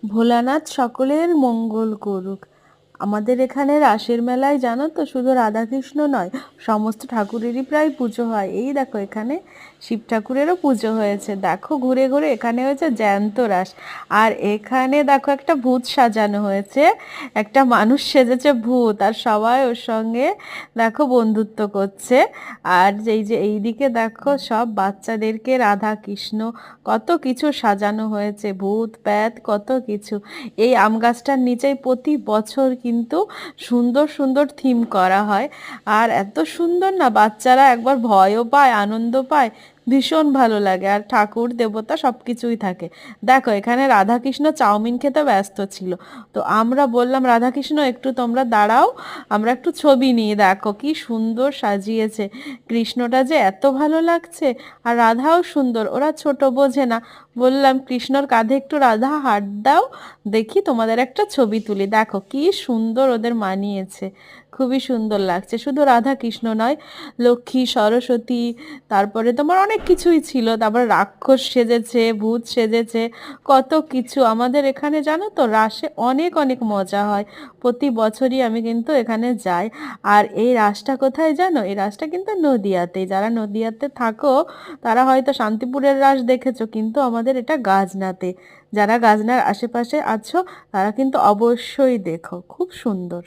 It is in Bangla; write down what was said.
ভোলানাথ সকলের মঙ্গল করুক। আমাদের এখানে রাসের মেলায় জানো তো শুধু রাধাকৃষ্ণ নয়, সমস্ত ঠাকুরেরই প্রায় পুজো হয়। এই দেখো এখানে শিব ঠাকুরেরও পুজো হয়েছে। দেখো ঘুরে ঘুরে এখানে হয়েছে জ্যান্ত রাস। আর এখানে দেখো একটা ভূত সাজানো হয়েছে, একটা মানুষ সেজেছে ভূত, আর সবাই ওর সঙ্গে দেখো বন্ধুত্ব করছে। আর এই যে এইদিকে দেখো সব বাচ্চাদেরকে রাধা কৃষ্ণ কত কিছু সাজানো হয়েছে, ভূত প্রেত কত কিছু। এই আম গাছটার নিচেই প্রতি বছর কিন্তু সুন্দর সুন্দর থিম করা হয়। আর এত সুন্দর না, বাচ্চারা একবার ভয়ও পায় আনন্দ পায়, ভীষণ ভালো লাগে। আর ঠাকুর দেবতা সব কিছুই থাকে। দেখো এখানে রাধাকৃষ্ণ চাউমিন খেতে ব্যস্ত ছিল, তো আমরা বললাম রাধাকৃষ্ণ একটু তোমরা দাঁড়াও, আমরা একটু ছবি নিয়ে, দেখো কি সুন্দর সাজিয়েছে। কৃষ্ণটা যে এত ভালো লাগছে, আর রাধাও সুন্দর। ওরা ছোট বোঝে না, বললাম কৃষ্ণর কাঁধে একটু রাধা হাত দাও, দেখি তোমাদের একটা ছবি তুলি। দেখো কি সুন্দর ওদের মানিয়েছে, খুবই সুন্দর লাগছে। শুধু রাধা কৃষ্ণ নয়, লক্ষ্মী সরস্বতী, তারপরে তোমার অনেক কিছুই ছিল। তারপর রাক্ষস সেজেছে, ভূত সেজেছে, কত কিছু। আমাদের এখানে জানো তো রাসে অনেক অনেক মজা হয়। প্রতি বছরই আমি কিন্তু এখানে যাই। আর এই রাসটা কোথায় জানো? এই রাসটা কিন্তু নদিয়াতে। যারা নদিয়াতে থাকো তারা হয়তো শান্তিপুরের রাস দেখেছো, কিন্তু আমাদের এটা গাজনাতে। যারা গাজনার আশেপাশে আছো তারা কিন্তু অবশ্যই দেখো, খুব সুন্দর।